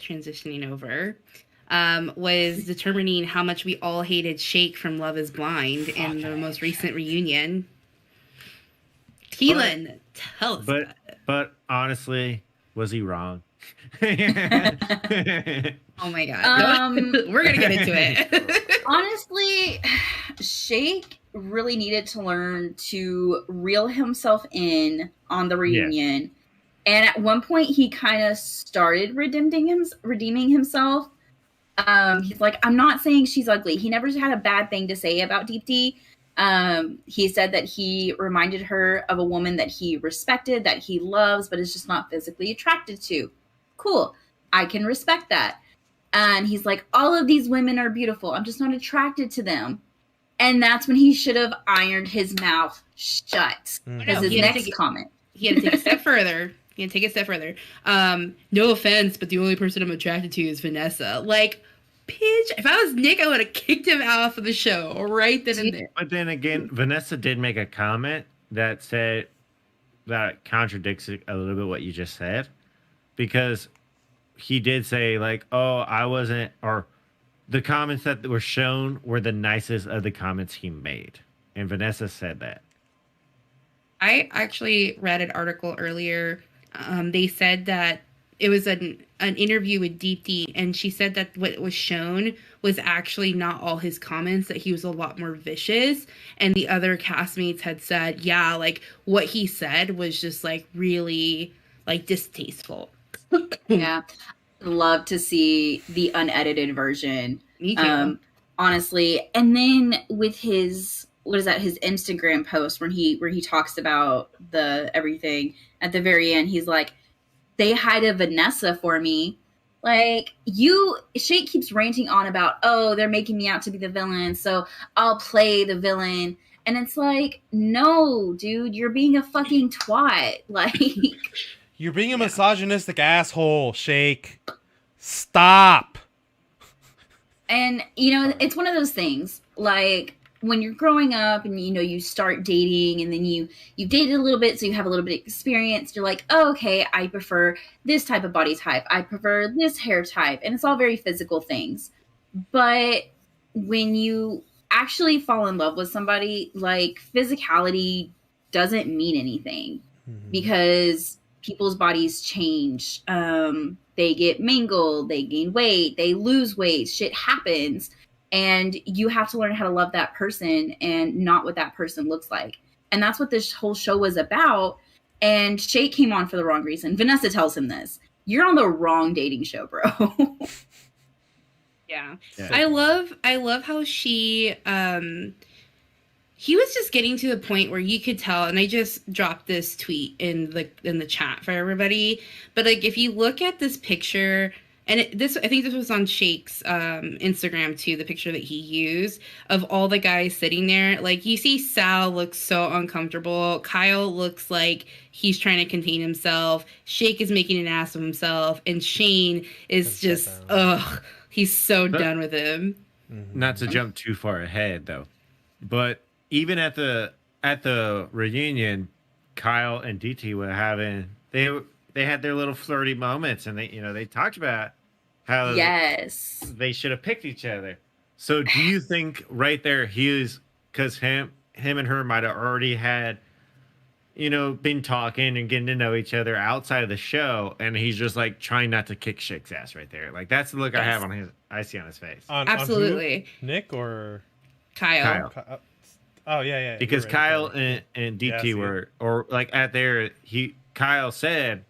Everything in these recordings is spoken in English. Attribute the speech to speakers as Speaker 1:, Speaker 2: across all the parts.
Speaker 1: transitioning over, was determining how much we all hated Shake from Love is Blind in the most recent reunion. Keelan, tell us about it.
Speaker 2: But honestly, was he wrong?
Speaker 1: Oh my god. We're going to get into it.
Speaker 3: Honestly, Shake really needed to learn to reel himself in on the reunion. Yeah. And at one point, he kind of started redeeming himself. He's like, I'm not saying she's ugly. He never had a bad thing to say about Deep D. He said that he reminded her of a woman that he respected, that he loves, but is just not physically attracted to. Cool. I can respect that. And he's like, all of these women are beautiful. I'm just not attracted to them. And that's when he should have ironed his mouth shut. As his next comment.
Speaker 1: He had to take a step further. No offense, but the only person I'm attracted to is Vanessa. Like, bitch, if I was Nick, I would have kicked him out of the show right then and there.
Speaker 2: But then again, Vanessa did make a comment that said that contradicts a little bit what you just said, because he did say, like, oh, I wasn't, or the comments that were shown were the nicest of the comments he made. And Vanessa said that.
Speaker 1: I actually read an article earlier. They said that it was an interview with Deep D, and she said that what was shown was actually not all his comments, that he was a lot more vicious. And the other castmates had said, yeah, like, what he said was just, like, really, like, distasteful.
Speaker 3: Yeah. Love to see the unedited version.
Speaker 1: Me too.
Speaker 3: Honestly. And then with his, his Instagram post where he talks about the everything at the very end, he's like, say hi to Vanessa for me. Like, Shake keeps ranting on about, oh, they're making me out to be the villain, so I'll play the villain. And it's like, no, dude, you're being a fucking twat. Like,
Speaker 4: you're being a misogynistic asshole, Shake. Stop.
Speaker 3: And, it's one of those things, like, when you're growing up and, you start dating and then you've dated a little bit, so you have a little bit of experience. You're like, oh, okay, I prefer this type of body type. I prefer this hair type. And it's all very physical things. But when you actually fall in love with somebody, like, physicality doesn't mean anything because people's bodies change. They get mangled, they gain weight, they lose weight, shit happens. And you have to learn how to love that person and not what that person looks like. And that's what this whole show was about. And Shake came on for the wrong reason. Vanessa tells him this. You're on the wrong dating show, bro.
Speaker 1: Yeah. I love how he was just getting to the point where you could tell, and I just dropped this tweet in the chat for everybody. But, like, if you look at this picture, and I think this was on Shake's Instagram too, the picture that he used of all the guys sitting there. Like, you see Sal looks so uncomfortable. Kyle looks like he's trying to contain himself. Shake is making an ass of himself. And Shane is just, he's so done with him.
Speaker 2: Not to jump too far ahead, though. But even at the reunion, Kyle and DT were having, they had their little flirty moments, and they talked about how they should have picked each other. So do you think right there because him and her might have already had, been talking and getting to know each other outside of the show, and he's just, like, trying not to kick Shake's ass right there. Like, that's the look I see on his face.
Speaker 1: Absolutely.
Speaker 4: On Nick or
Speaker 1: Kyle?
Speaker 4: Oh yeah.
Speaker 2: Because right, Kyle and DT were, or like Kyle said,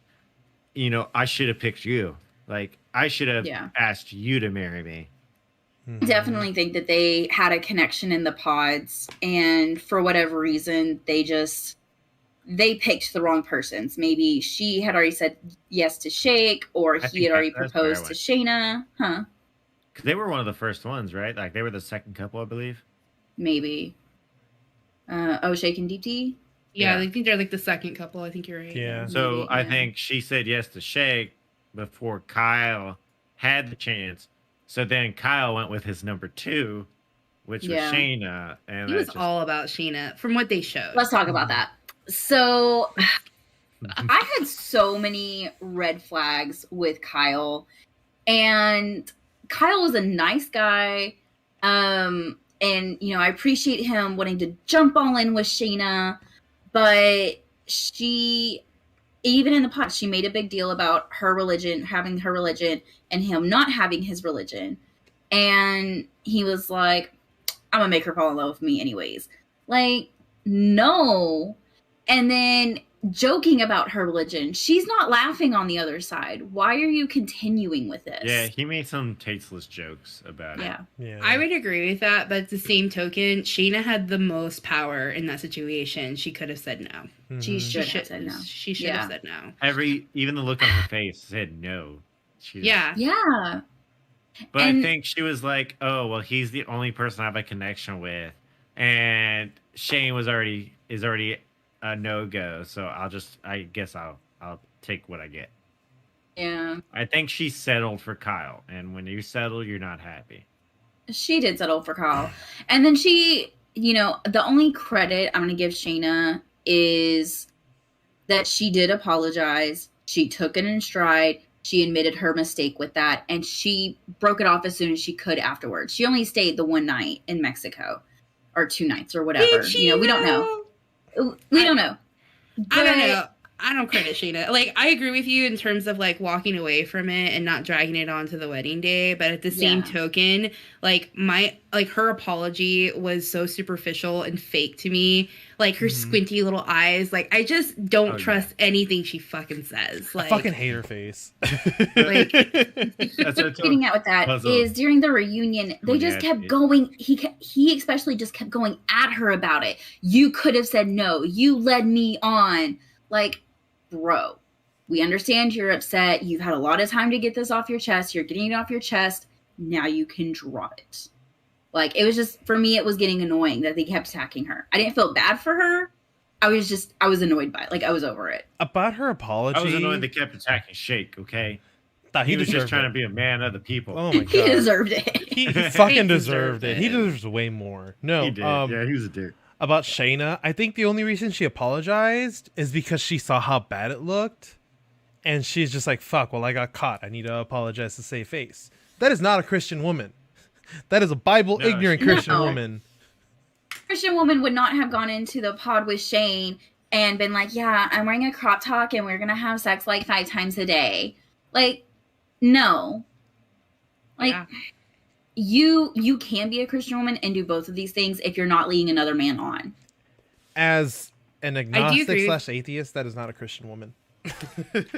Speaker 2: I should have picked you. Like, I should have asked you to marry me.
Speaker 3: I definitely think that they had a connection in the pods, and for whatever reason, they picked the wrong persons. Maybe she had already said yes to Shake, or he had already proposed to Shayna. Huh?
Speaker 2: Because they were one of the first ones, right? Like, they were the second couple, I believe.
Speaker 3: Maybe. Shake and DT?
Speaker 1: Yeah, I think they're, like, the second couple. I think you're right.
Speaker 4: Yeah.
Speaker 2: So
Speaker 3: maybe,
Speaker 2: I think she said yes to Shake before Kyle had the chance. So then Kyle went with his number 2, which was Shayna. And
Speaker 1: he was all about Shayna from what they showed.
Speaker 3: Let's talk about that. So I had so many red flags with Kyle. And Kyle was a nice guy. And, you know, I appreciate him wanting to jump all in with Shayna, but she, even in the pod, she made a big deal about her religion, having her religion, and him not having his religion. And he was like, I'm gonna make her fall in love with me anyways. Like, no. And then joking about her religion. She's not laughing on the other side. Why are you continuing with this?
Speaker 2: Yeah, he made some tasteless jokes about it.
Speaker 3: Yeah.
Speaker 1: I would agree with that, but at the same token, Shayna had the most power in that situation. She could have said no.
Speaker 4: Mhm.
Speaker 3: She should have said no.
Speaker 1: She should have said no.
Speaker 2: Even the look on her face said no.
Speaker 1: Yeah.
Speaker 3: Yeah.
Speaker 2: But
Speaker 3: And-
Speaker 2: I think she was like, oh, well, he's the only person I have a connection with. And Shane is already a no-go, so I guess I'll take what I get.
Speaker 3: Yeah.
Speaker 2: I think she settled for Kyle, and when you settle, you're not happy.
Speaker 3: She did settle for Kyle. And then she, you know, the only credit I'm going to give Shayna is that she did apologize. She took it in stride. She admitted her mistake with that, and she broke it off as soon as she could afterwards. She only stayed the one night in Mexico, or 2 nights, or whatever. You know, we don't know. We don't know.
Speaker 1: I don't know. I don't credit Shayna. Like, I agree with you in terms of like walking away from it and not dragging it on to the wedding day. But at the same token, like her apology was so superficial and fake to me. Like her squinty little eyes. Like, I just don't trust anything she fucking says. Like,
Speaker 4: I fucking hate her face.
Speaker 1: Like,
Speaker 2: That's what
Speaker 3: getting at with that is during the reunion, they just kept going. He especially just kept going at her about it. You could have said no. You led me on. Like, bro, we understand you're upset. You've had a lot of time to get this off your chest. You're getting it off your chest. Now you can drop it. Like, it was just, for me, it was getting annoying that they kept attacking her. I didn't feel bad for her. I was annoyed by it. Like, I was over it.
Speaker 4: About her apology.
Speaker 2: I was annoyed they kept attacking Shake, okay?
Speaker 4: Thought
Speaker 2: He was just trying to be a man of the people.
Speaker 4: Oh my god.
Speaker 3: He deserved it.
Speaker 4: He fucking deserved it. He deserves way more. No,
Speaker 2: He did. Yeah, he was a dick.
Speaker 4: About Shayna, I think the only reason she apologized is because she saw how bad it looked. And she's just like, fuck, well, I got caught. I need to apologize to save face. That is not a Christian woman. That is a Bible-ignorant Christian woman.
Speaker 3: Christian woman would not have gone into the pod with Shane and been like, yeah, I'm wearing a crop top and we're going to have sex like 5 times a day. Like, no. Like, you can be a Christian woman and do both of these things if you're not leading another man on.
Speaker 4: As an agnostic/atheist, that is not a Christian woman.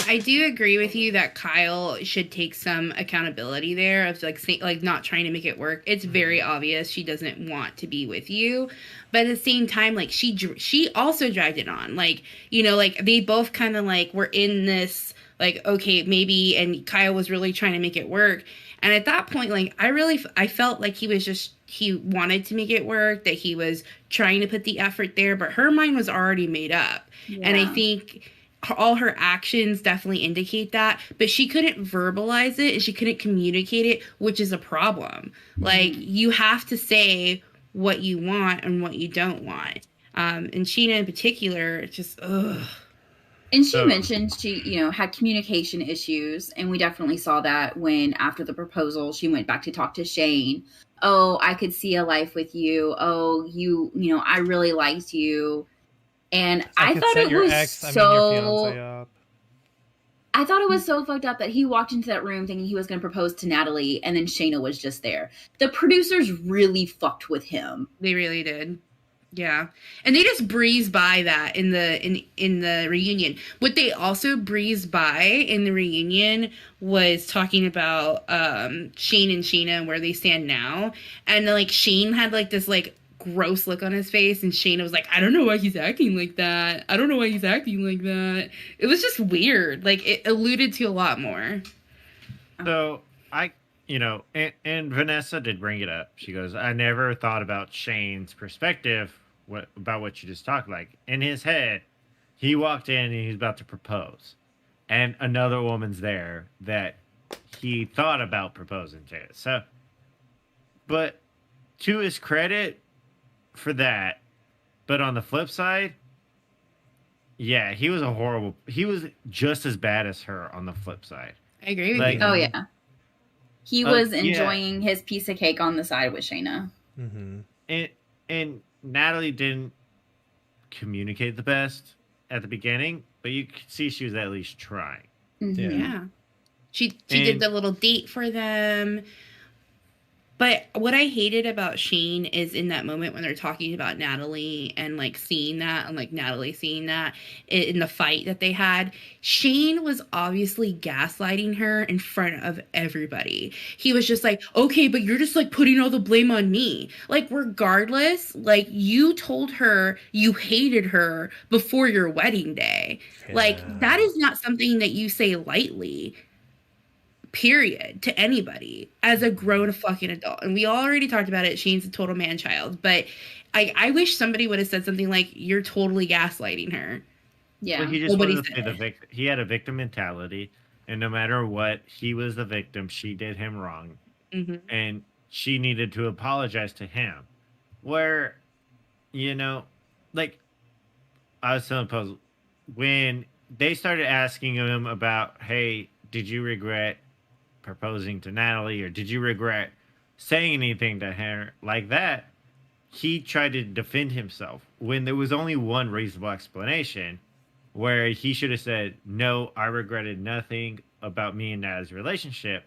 Speaker 1: I do agree with you that Kyle should take some accountability there of like not trying to make it work. It's very obvious she doesn't want to be with you, but at the same time, like she also dragged it on. Like, you know, like they both kind of like were in this like, okay, maybe, and Kyle was really trying to make it work. And at that point, like I felt like he wanted to make it work, that he was trying to put the effort there, but her mind was already made up. Yeah. And I think all her actions definitely indicate that, but she couldn't verbalize it and she couldn't communicate it, which is a problem. Like, you have to say what you want and what you don't want. And Sheena in particular, just ugh.
Speaker 3: And she mentioned she, you know, had communication issues, and we definitely saw that when after the proposal she went back to talk to Shane. Oh, I could see a life with you. Oh, you know, I really liked you. And I thought it was I thought it was so fucked up that he walked into that room thinking he was going to propose to Natalie, and then Shayna was just there. The producers really fucked with him.
Speaker 1: They really did. Yeah. And they just breezed by that in the reunion. What they also breezed by in the reunion was talking about Shane and Sheena and where they stand now. And like Shane had like this like gross look on his face, and Shayna was like, I don't know why he's acting like that. I don't know why he's acting like that. It was just weird. Like, it alluded to a lot more.
Speaker 2: So you know, and Vanessa did bring it up. She goes, I never thought about Shane's perspective about what you just talked. Like, in his head, he walked in and he's about to propose. And another woman's there that he thought about proposing to. So, but to his credit for that, but on the flip side, yeah, he was just as bad as her on the flip side.
Speaker 1: I agree with you.
Speaker 3: Oh, yeah. He was
Speaker 2: Yeah.
Speaker 3: enjoying his piece of cake on the side with Shayna.
Speaker 4: Mm-hmm.
Speaker 2: And Natalie didn't communicate the best at the beginning, but you could see she was at least trying.
Speaker 3: Mhm.
Speaker 1: Yeah. She did
Speaker 2: And-
Speaker 1: the little date for them. But what I hated about Shane is in that moment when they're talking about Natalie and like seeing that and like Natalie seeing that in the fight that they had, Shane was obviously gaslighting her in front of everybody. He was just like, okay, but you're just like putting all the blame on me. Like, regardless, like you told her you hated her before your wedding day. Like, that is not something that you say lightly. Period, to anybody as a grown fucking adult. And we already talked about it. Shane's a total man child, but I wish somebody would have said something like, you're totally gaslighting her.
Speaker 3: Yeah.
Speaker 2: Well, he just
Speaker 1: Nobody
Speaker 2: wanted to say
Speaker 1: said it.
Speaker 2: he had a victim mentality, and no matter what, he was the victim. She did him wrong, and she needed to apologize to him. Where, like, I was telling Puzzle, when they started asking him about, hey, did you regret proposing to Natalie, or did you regret saying anything to her like that? He tried to defend himself when there was only one reasonable explanation, where he should have said, no, I regretted nothing about me and Natalie's relationship,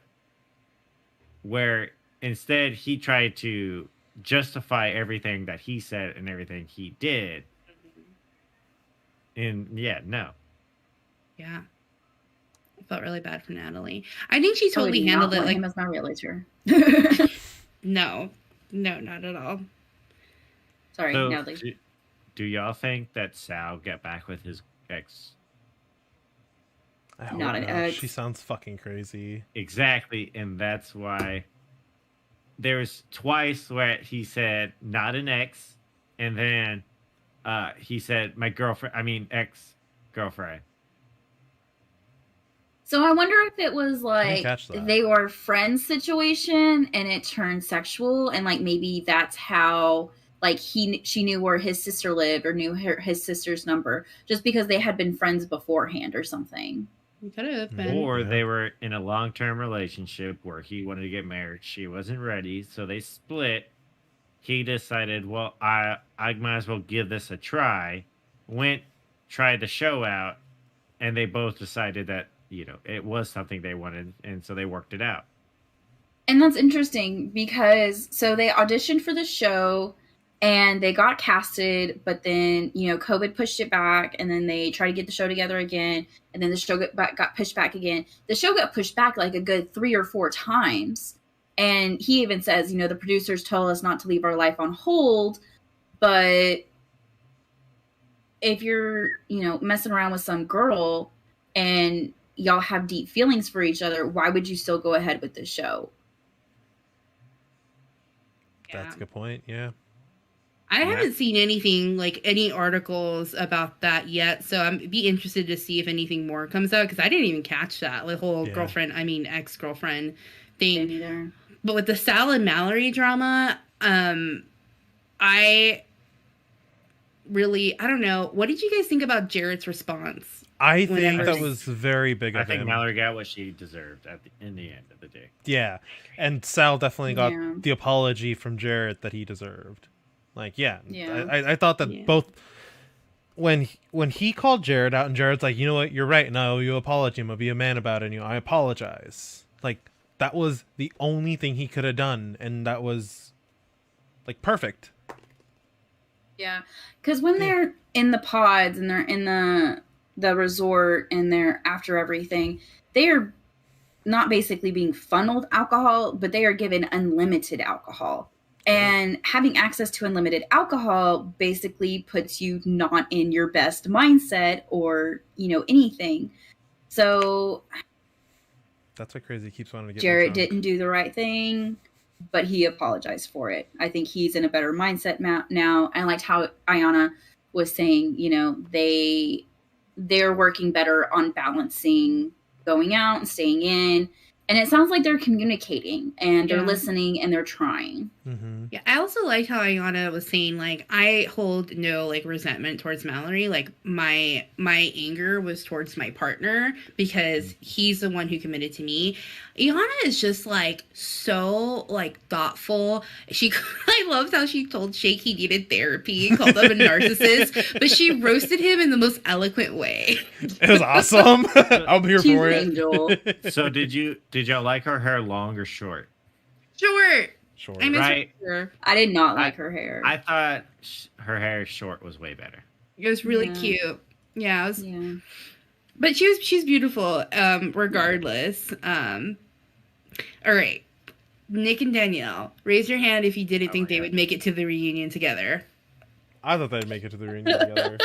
Speaker 2: where instead he tried to justify everything that he said and everything he did. And yeah, no.
Speaker 1: Yeah. I felt really bad for Natalie. I think she
Speaker 3: I
Speaker 1: totally
Speaker 3: would
Speaker 1: handled
Speaker 3: not
Speaker 1: it
Speaker 3: want
Speaker 1: like,
Speaker 3: him as my realtor.
Speaker 1: no, not at all.
Speaker 3: Sorry,
Speaker 2: So,
Speaker 3: Natalie.
Speaker 2: do y'all think that Sal get back with his ex?
Speaker 4: I hope
Speaker 3: Not an ex.
Speaker 4: She sounds fucking crazy.
Speaker 2: Exactly, and that's why there's twice where he said not an ex, and then he said my girlfriend. I mean ex girlfriend.
Speaker 3: So I wonder if it was like
Speaker 4: catch that.
Speaker 3: they were friends situation and it turned sexual, and like maybe that's how like she knew where his sister lived or knew his sister's number just because they had been friends beforehand or something.
Speaker 1: It could have been.
Speaker 2: Or they were in a long-term relationship where he wanted to get married, she wasn't ready, so they split. He decided, well, I might as well give this a try. Went, tried the show out, and they both decided that it was something they wanted, and so they worked it out.
Speaker 3: And that's interesting because so they auditioned for the show and they got casted, but then, COVID pushed it back, and then they tried to get the show together again, and then the show got pushed back again. The show got pushed back like a good 3 or 4 times. And he even says, the producers told us not to leave our life on hold, but if you're, messing around with some girl and y'all have deep feelings for each other, why would you still go ahead with the show?
Speaker 4: That's a good point. Yeah.
Speaker 1: I haven't seen anything like any articles about that yet, so I'm be interested to see if anything more comes out because I didn't even catch that the whole ex-girlfriend thing.
Speaker 3: Me neither.
Speaker 1: But with the Sal and Mallory drama, I don't know. What did you guys think about Jarrett's response?
Speaker 4: I think that was very big of
Speaker 2: I think
Speaker 4: him.
Speaker 2: Mallory got what she deserved in the end of the day.
Speaker 4: Yeah, and Sal definitely got
Speaker 3: Yeah.
Speaker 4: the apology from Jarrett that he deserved. Like,
Speaker 3: Yeah.
Speaker 4: I thought that both when he called Jarrett out and Jarrett's like, you know what, you're right, and I owe you an apology. I'm gonna be a man about it. And, I apologize. Like, that was the only thing he could have done, and that was like perfect.
Speaker 3: Yeah, because when they're in the pods and they're in the resort and they're after everything, they are not basically being funneled alcohol, but they are given unlimited alcohol. And having access to unlimited alcohol basically puts you not in your best mindset or, anything. So
Speaker 4: That's what Crazy keeps wanting to get.
Speaker 3: Jarrett didn't do the right thing, but he apologized for it. I think he's in a better mindset now. I liked how Ayanna was saying, they're working better on balancing going out and staying in. And it sounds like they're communicating and they're
Speaker 1: Yeah.
Speaker 3: listening and they're trying.
Speaker 4: Mm-hmm.
Speaker 1: Yeah, I also liked how Ayana was saying, like, I hold no, like, resentment towards Mallory. Like, my anger was towards my partner because he's the one who committed to me. Ayana is just, like, so, like, thoughtful. I loved how she told Shake he needed therapy and called him a narcissist, but she roasted him in the most eloquent way.
Speaker 4: It was awesome. I'm here
Speaker 3: She's
Speaker 4: for
Speaker 3: an
Speaker 4: it.
Speaker 3: angel.
Speaker 2: So did y'all like her hair long or short?
Speaker 1: Short.
Speaker 4: Sure.
Speaker 1: I miss
Speaker 2: Right.
Speaker 1: her.
Speaker 3: I did not like her hair.
Speaker 2: I thought her hair short was way better.
Speaker 1: It was really
Speaker 3: Yeah.
Speaker 1: cute. Yeah, it was,
Speaker 3: yeah.
Speaker 1: but she's beautiful, regardless. All right. Nick and Danielle, raise your hand if you didn't think they would make it to the reunion together.
Speaker 4: I thought they'd make it to the reunion together.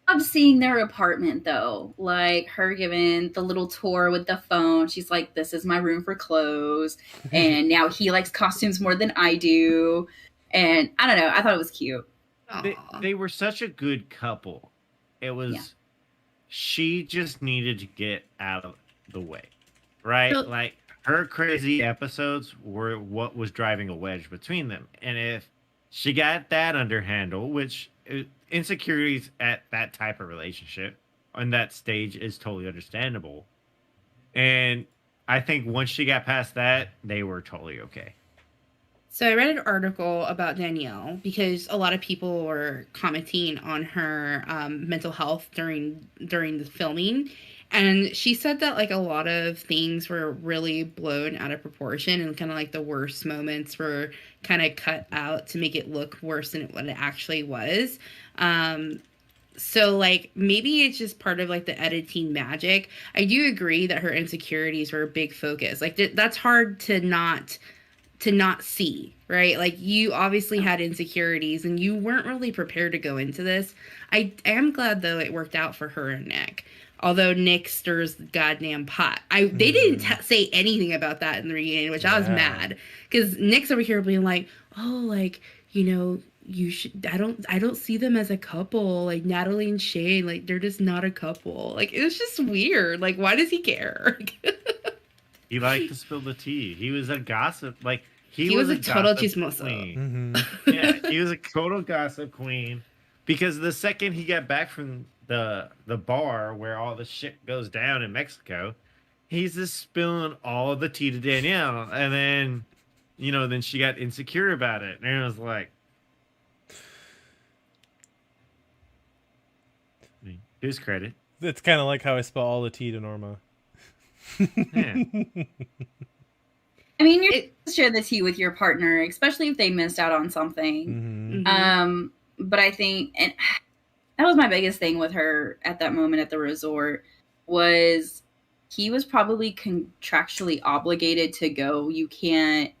Speaker 3: I'm seeing their apartment though, like her giving the little tour with the phone. She's like, "This is my room for clothes," and now he likes costumes more than I do. And I don't know. I thought it was cute.
Speaker 1: Aw.
Speaker 2: They were such a good couple. It was
Speaker 3: Yeah.
Speaker 2: she just needed to get out of the way. Right?
Speaker 1: So-
Speaker 2: Like her crazy episodes were what was driving a wedge between them. And if she got that under handle, which insecurities at that type of relationship on that stage is totally understandable. And I think once she got past that, they were totally okay.
Speaker 1: So I read an article about Danielle because a lot of people were commenting on her mental health during the filming, and she said that like a lot of things were really blown out of proportion, and kind of like the worst moments were kind of cut out to make it look worse than what it actually was. So like maybe it's just part of like the editing magic. I do agree that her insecurities were a big focus. Like that's hard to not see, right? Like you obviously had insecurities and you weren't really prepared to go into this. I am glad though it worked out for her and Nick. Although Nick stirs the goddamn pot. They didn't say anything about that in the reunion, which I was mad because Nick's over here being like, "Oh, like, you know, you should I don't see them as a couple, like Natalie and Shane, like they're just not a couple." Like it was just weird. Like why does he care?
Speaker 2: He liked to spill the tea. He was a gossip. Like
Speaker 1: He was a total
Speaker 2: gossip
Speaker 1: chismoso.
Speaker 2: queen.
Speaker 4: Mm-hmm.
Speaker 2: Yeah, he was a total gossip queen. Because the second he got back from the bar where all the shit goes down in Mexico, he's just spilling all of the tea to Danielle, and then, you know, then she got insecure about it, and it was like, I mean, his credit.
Speaker 4: It's kind of like how I spell all the tea to Norma.
Speaker 2: Yeah.
Speaker 3: I mean, you're supposed to share the tea with your partner, especially if they missed out on something.
Speaker 4: Mm-hmm.
Speaker 3: But I think, and that was my biggest thing with her at that moment at the resort, was he was probably contractually obligated to go. You can't,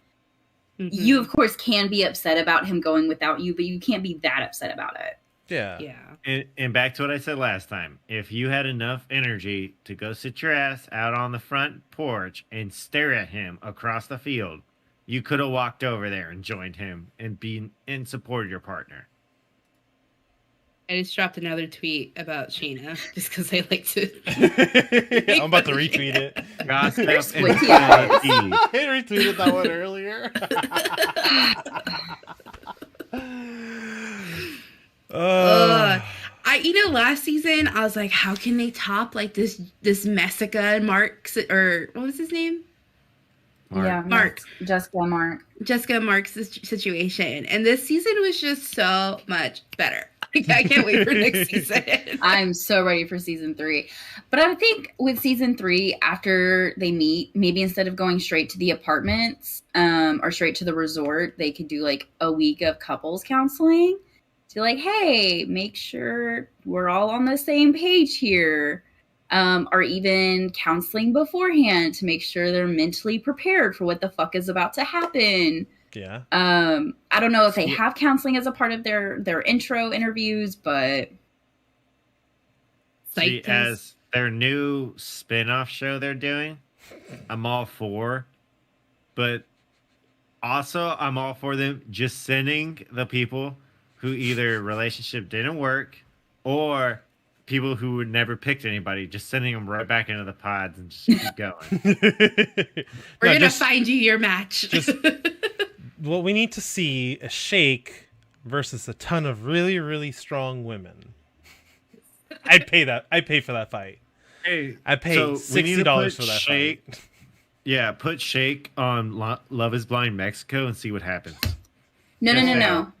Speaker 3: you of course can be upset about him going without you, but you can't be that upset about it.
Speaker 4: Yeah.
Speaker 1: Yeah.
Speaker 2: And back to what I said last time. If you had enough energy to go sit your ass out on the front porch and stare at him across the field, you could have walked over there and joined him and been in support of your partner.
Speaker 1: I just dropped another tweet about Shayna just because I like to.
Speaker 4: I'm about to retweet it.
Speaker 2: Gossip
Speaker 3: They're
Speaker 2: and
Speaker 3: squinty eyes.
Speaker 2: tea.
Speaker 4: I retweeted that one earlier.
Speaker 1: Last season I was like, how can they top like this Messica and Mark, or what was his name? Mark.
Speaker 3: Jessica Mark.
Speaker 1: Jessica and Mark's situation, and this season was just so much better. I can't wait for next season.
Speaker 3: I'm so ready for season 3. But I would think with season 3, after they meet, maybe instead of going straight to the apartments or straight to the resort, they could do like a week of couples counseling to like, hey, make sure we're all on the same page here. Or even counseling beforehand to make sure they're mentally prepared for what the fuck is about to happen.
Speaker 4: Yeah.
Speaker 3: I don't know if they have counseling as a part of their intro interviews, but
Speaker 2: See, as their new spin-off show they're doing, I'm all for. But also, I'm all for them just sending the people who either relationship didn't work or people who would never picked anybody, just sending them right back into the pods and just keep going.
Speaker 1: We're gonna find you your match.
Speaker 4: What we need to see is Shake versus a ton of really, really strong women. I'd pay that. I'd pay for that fight.
Speaker 2: Hey,
Speaker 4: I paid
Speaker 2: so
Speaker 4: $60 for that
Speaker 2: Shake,
Speaker 4: fight.
Speaker 2: Yeah, put Shake on Love Is Blind Mexico and see what happens.
Speaker 3: No.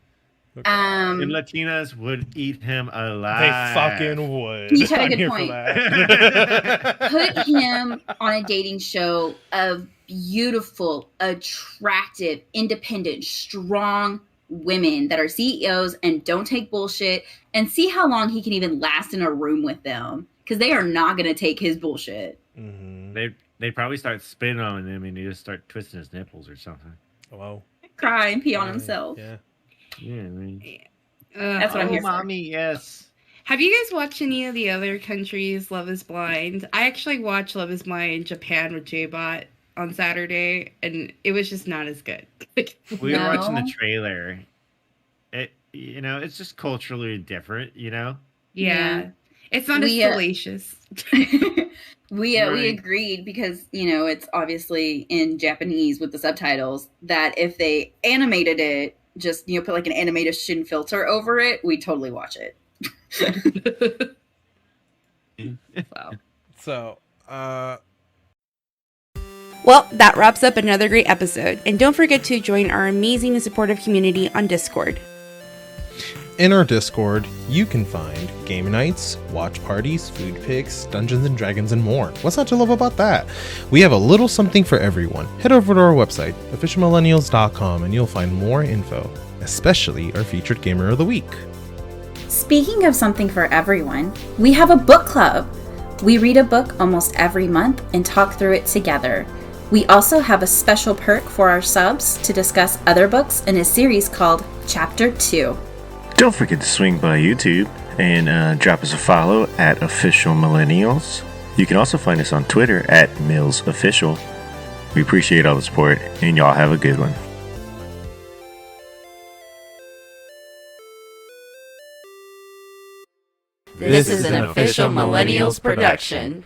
Speaker 4: Okay.
Speaker 2: And Latinas would eat him
Speaker 4: They
Speaker 2: alive.
Speaker 4: fucking would.
Speaker 3: You had a
Speaker 4: I'm
Speaker 3: good
Speaker 4: here
Speaker 3: point.
Speaker 4: for that.
Speaker 3: Put him on a dating show of beautiful, attractive, independent, strong women that are CEOs and don't take bullshit, and see how long he can even last in a room with them, because they are not going to take his bullshit.
Speaker 4: Mm-hmm.
Speaker 2: They probably start spitting on him and he just start twisting his nipples or something.
Speaker 4: Wow.
Speaker 3: Cry and pee on himself.
Speaker 4: Yeah.
Speaker 2: Yeah, I mean,
Speaker 3: That's what I'm here for.
Speaker 2: mommy, yes.
Speaker 1: Have you guys watched any of the other countries' Love Is Blind? I actually watched Love Is Blind in Japan with J-Bot on Saturday, and it was just not as good.
Speaker 2: We were watching
Speaker 3: No.
Speaker 2: the trailer. It's just culturally different,
Speaker 1: Yeah.
Speaker 3: Yeah.
Speaker 1: It's not as
Speaker 3: We,
Speaker 1: salacious.
Speaker 3: We
Speaker 2: Right.
Speaker 3: agreed, because it's obviously in Japanese with the subtitles, that if they animated it, just put like an animation filter over it, we totally watch it.
Speaker 1: Wow.
Speaker 4: So,
Speaker 1: Well, that wraps up another great episode. And don't forget to join our amazing and supportive community on Discord.
Speaker 4: in our Discord, you can find game nights, watch parties, food pics, Dungeons and Dragons, and more. What's not to love about that? We have a little something for everyone. Head over to our website, officialmillennials.com, and you'll find more info, especially our featured gamer of the week.
Speaker 3: Speaking of something for everyone, we have a book club. We read a book almost every month and talk through it together. We also have a special perk for our subs to discuss other books in a series called Chapter 2.
Speaker 5: Don't forget to swing by YouTube and drop us a follow at Official Millennials. You can also find us on Twitter at MillsOfficial. We appreciate all the support, and y'all have a good one.
Speaker 6: This is an Official Millennials production.